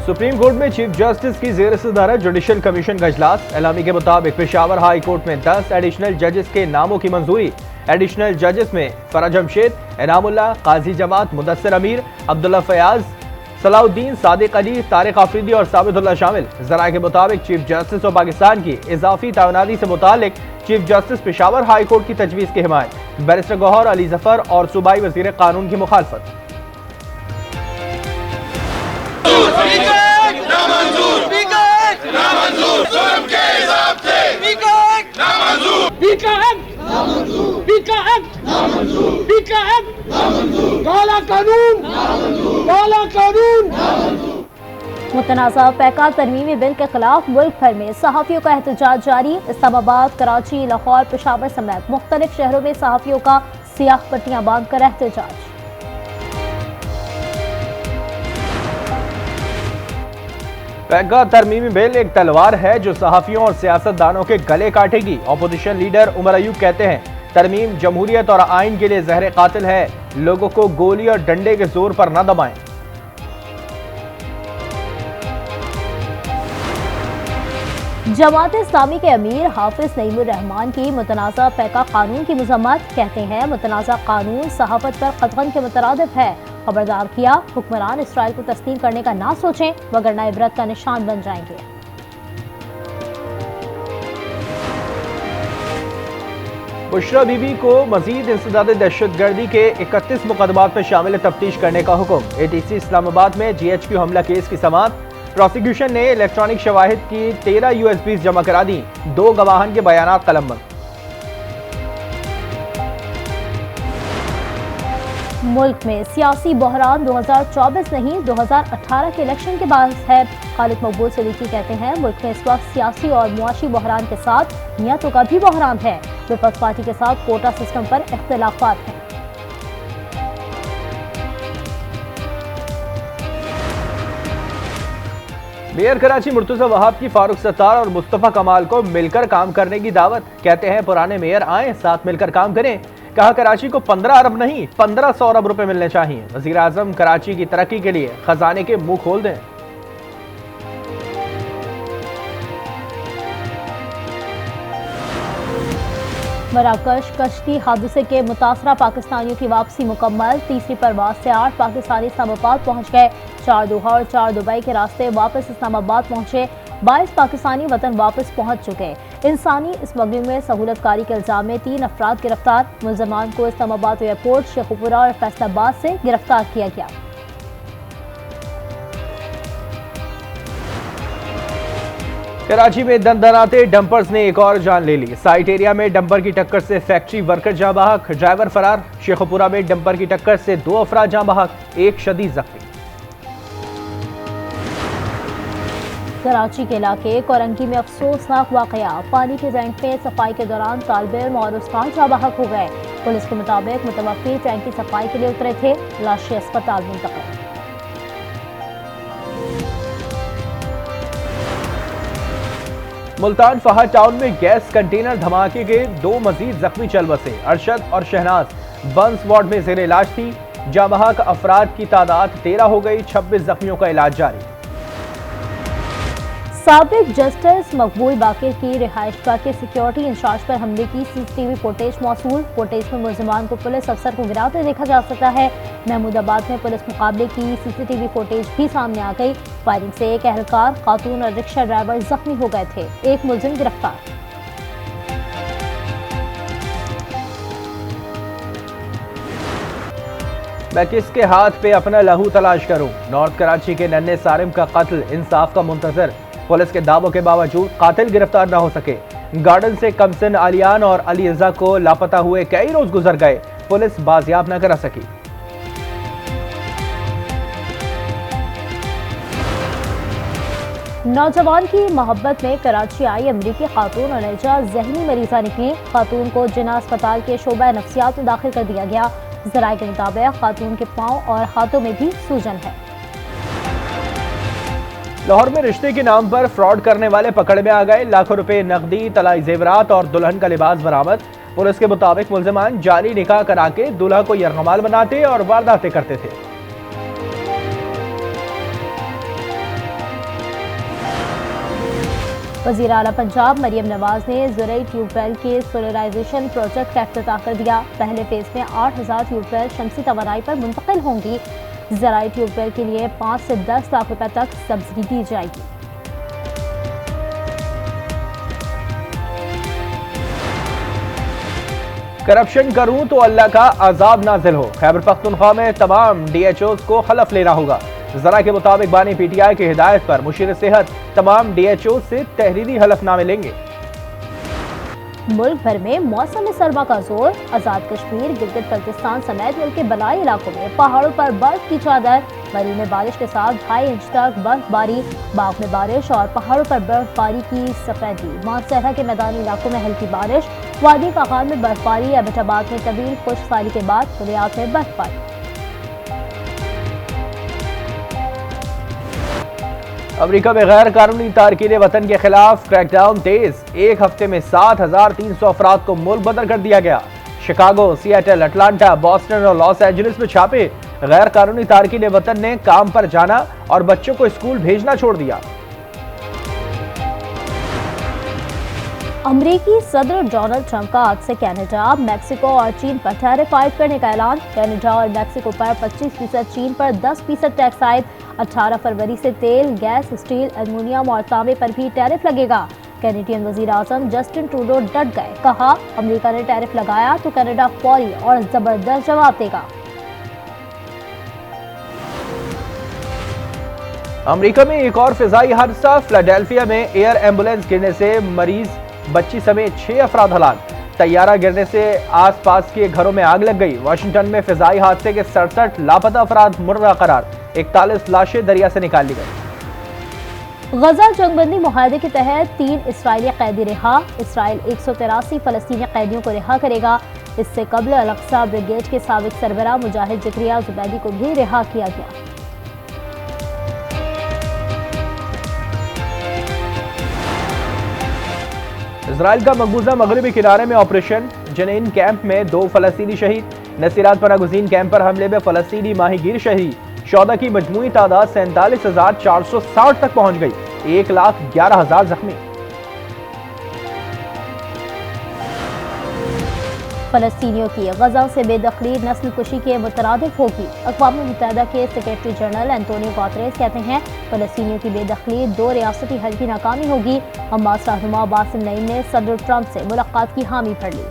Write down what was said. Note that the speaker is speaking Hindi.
सुप्रीम कोर्ट में चीफ जस्टिस की जेर सदारत जुडिशल कमीशन का इजलास। एलामी के मुताबिक पेशावर हाई कोर्ट में 10 एडिशनल जजेस के नामों की मंजूरी। एडिशनल जजेस में फरा जमशेद, इनामुल्लाह, काजी जमात, मुदस्सिर अमीर, अब्दुल्ला फयाज, सलाउद्दीन, सादिक अली, तारिक आफरीदी और साबितुल्लाह शामिल। जराये के मुताबिक चीफ जस्टिस ऑफ पाकिस्तान की इजाफी तैनाती से मुतालिक chief justice Peshawar high court की तजवीज़ की हिमायत। बैरिस्टर गौहर अली जफर और सूबाई वजीर कानून की मुखालफत। मुतनाज़ा पैका तरमीमी बिल के खिलाफ मुल्क भर में सहाफ़ियों का एहतजाज जारी। इस्लामाबाद, कराची, लाहौर, पेशावर समेत मुख्तलिफ शहरों में सहाफ़ियों का सियाह पट्टियां बांध कर एहतजाज। पैका तरमीमी बिल एक तलवार है जो सहाफ़ियों और सियासतदानों के गले काटेगी। अपोजिशन लीडर उमर अयूब कहते हैं तरमीम जमहूरियत और आइन के लिए जहर कातिल है। लोगों को गोली और डंडे के जोर पर न दबाएं। जमात इस्लामी के अमीर हाफिज नईमुर रहमान की मुतनाज़ा पैका कानून की मजम्मत। कहते हैं मुतनाज़ा कानून सहाफत पर कतगन के मुतरादिफ है। खबरदार किया, हुक्मरान इसराइल को तस्लीम करने का ना सोचें वगरना इबरत का निशान बन जाएंगे। बुशरा बीबी को मजीद इंसदाद दहशतगर्दी के 31 मुकदमात में शामिल तफ्तीश करने का हुक्म। ATC इस्लामाबाद में GHQ हमला केस की समाअत। प्रोसिक्यूशन ने इलेक्ट्रॉनिक शवाहिद की 13 USBs जमा करा दी। 2 गवाहान के बयानात कलमबंद। मुल्क में सियासी बहरान 2024 नहीं 2018 के इलेक्शन के बाद है। खालिद मकबूल सदीकी कहते हैं मुल्क में इस वक्त सियासी और मुआशी बहरान के साथ नियतों का भी बहरान है। विपक्ष पार्टी के साथ कोटा सिस्टम पर इख्तिलाफात हैं। मेयर कराची मुर्तजा वहाब की फारूक सत्तार और मुस्तफा कमाल को मिलकर काम करने की दावत। कहते हैं पुराने मेयर आए, साथ मिलकर काम करें। कहा कराची को 15 अरब नहीं 1500 अरब रुपए मिलने चाहिए। वजीर आजम कराची की तरक्की के लिए खजाने के मुंह खोल दें। मराकश कश्ती हादसे के मुतासरा पाकिस्तानियों की वापसी मुकम्मल। तीसरी परवाज से 8 पाकिस्तानी इस्लामाबाद पहुंच गए। 4 दोहा और 4 दुबई के रास्ते वापस इस्लामाबाद पहुंचे। 22 पाकिस्तानी वतन वापस पहुंच चुके। इंसानी स्मगलिंग में सहूलतकारी के इल्जाम में 3 अफराद गिरफ्तार। मुलजमान को इस्लामाबाद एयरपोर्ट, शेखुपुरा और फैसलाबाद से गिरफ्तार किया गया। कराची में दंदनाते डंपर्स ने एक और जान ले ली। साइट एरिया में डंपर की टक्कर से फैक्ट्री वर्कर जाँ बहक, ड्राइवर फरार। शेखुपुरा में डंपर की टक्कर से 2 अफराद जाँ बहक, 1 शदीद जख्मी। कराची के इलाके कोरंगी में अफसोसनाक वाकया। पानी के टैंक में सफाई के दौरान तालिबे इल्म और उस्ताद जाँ बहक हो गए। पुलिस के मुताबिक मुतवक्की टैंक की सफाई के लिए उतरे थे। लाशें अस्पताल मुंतकिल। मुल्तान फहद टाउन में गैस कंटेनर धमाके के 2 मजीद जख्मी चल बसे। अरशद और शहनाज बंस वार्ड में जेर इलाज थी। जाँ बहक अफराद की तादाद 13 हो गई। 26 जख्मियों का इलाज जारी। साबिक जस्टिस मकबूल बाकिर की रिहाइशगाह के सिक्योरिटी इंचार्ज पर हमले की CCTV फुटेज मौसूल। फुटेज में मुलजमान को पुलिस अफसर को गिराते देखा जा सकता है। महमूदाबाद में पुलिस मुकाबले की CCTV फुटेज भी सामने आ गई। फायरिंग से एक एहलकार, खातून और रिक्शा ड्राइवर जख्मी हो गए थे। एक मुलजिम गिरफ्तार। मैं किसके हाथ पे अपना लहू तलाश करूं। नॉर्थ कराची के नन्हे सारिम का कत्ल इंसाफ का मुंतजर। पुलिस के दावों के बावजूद कातिल गिरफ्तार न हो सके। गार्डन से कमसन आलियान और अली रजा को लापता हुए कई रोज गुजर गए। पुलिस बाजियाब न करा सकी। नौजवान की मोहब्बत में कराची आई अमरीकी खातून और नैजा जहनी मरीजा निकली। खातून को जिना अस्पताल के शोबा नफ्सियात में दाखिल कर दिया गया। जराये के मुताबिक खातून के पांव और हाथों में भी सूजन है। लाहौर में रिश्ते के नाम पर फ्रॉड करने वाले पकड़ में आ गए। लाखों रुपए नकदी, तलाई जेवरात और दुल्हन का लिबास बरामद। पुलिस के मुताबिक मुल्जिमान जाली निकाह करा के दूल्हा को यरगमाल बनाते और वारदातें करते थे। वज़ीर आला पंजाब मरियम नवाज ने ज़राई ट्यूबवेल के सोलराइजेशन प्रोजेक्ट का इफ्तिताह कर दिया। पहले फेज में 8000 ट्यूबवेल शमसी तवानाई पर मुंतकिल होंगी। ज़राई ट्यूबवेल के लिए 5 से 10 लाख रुपए तक सब्सिडी दी जाएगी। करप्शन करूं तो अल्लाह का अजाब नाजिल हो, खैबर पख्तूनख्वा में तमाम DHOs को हलफ लेना होगा। जरा के मुताबिक बानी PTI की हिदायत पर मुशीर सेहत तमाम DHOs से तहरीरी हलफनामे लेंगे। मुल्क भर में मौसम सरमा का जोर। आजाद कश्मीर, गिलगित बल्तिस्तान समेत मुल्क के बलाई इलाकों में पहाड़ों पर बर्फ की चादर। मरी में बारिश के साथ 2.5 इंच तक बर्फबारी। बाग में बारिश और पहाड़ों पर बर्फबारी की सफेदी। मानसहरा के मैदानी इलाकों में हल्की बारिश। वादी फाखान में बर्फबारी। एबटाबाद में तवील खुश्कसाली के बाद कुलियात में बर्फबारी। अमेरिका में गैर कानूनी तारकीन वतन के खिलाफ क्रैकडाउन तेज। एक हफ्ते में 7300 अफराद को मुल्क बदर कर दिया गया। शिकागो, सियाटल, अटलांटा, बॉस्टन और लॉस एंजलिस में छापे। गैर कानूनी तारकीन वतन ने काम पर जाना और बच्चों को स्कूल भेजना छोड़ दिया। अमरीकी सदर डोनाल्ड ट्रंप का आज से कनाडा, मैक्सिको और चीन पर टैरिफ आयद करने का ऐलान। कनाडा और मैक्सिको पर 25%, चीन पर 10% टैक्स आयद। 18 फरवरी से तेल, गैस, स्टील, एल्युमिनियम और तांबे पर भी टैरिफ लगेगा। कैनेडियन वजीर आजम जस्टिन ट्रूडो डट गए। कहा, अमेरिका ने टैरिफ लगाया तो कनाडा फौरी और जबरदस्त जवाब देगा। अमेरिका में एक और फिजाई हादसा। फिलाडेल्फिया में एयर एम्बुलेंस गिरने से मरीज बच्ची समेत 6 अफराद हलाक। तैयारा गिरने से आसपास के घरों में आग लग गई। वाशिंगटन में फिजाई हादसे के 67 लापता अफराद मुर्दा करार। 41 लाशें दरिया से निकाल ली गई। गजा जंगबंदी मुआहदे के तहत 3 इसराइली कैदी रिहा। इसराइल 183 फलस्तीनी कैदियों को रिहा करेगा। इससे कबल अल-अक्सा ब्रिगेड के साबिक सरबराह मुजाहिद ज़करिया ज़ुबैदी को भी रिहा किया गया। इजराइल का मकबूजा मगरबी किनारे में ऑपरेशन जनीन कैंप में 2 फलस्तीनी शहीद। नसीरात पनागुज़ीन कैंप पर हमले में फलस्तीनी माहीगीर शहीद। शोदा की मजमूई तादाद 47,460 तक पहुंच गई। 1,11,000 जख्मी। फलस्तीनियों की गजा से बेदखली नस्ल कुशी के मुतरादिफ होगी। अक़वाम मुत्तहिदा के सेक्रेटरी जनरल एंटोनियो गुतेरेस कहते हैं, फलस्तीनियों की बेदखली 2 रियासती हल की नाकामी होगी। हमास रहनुमा बासिम नईम ने सदर ट्रंप से मुलाकात की हामी भर ली।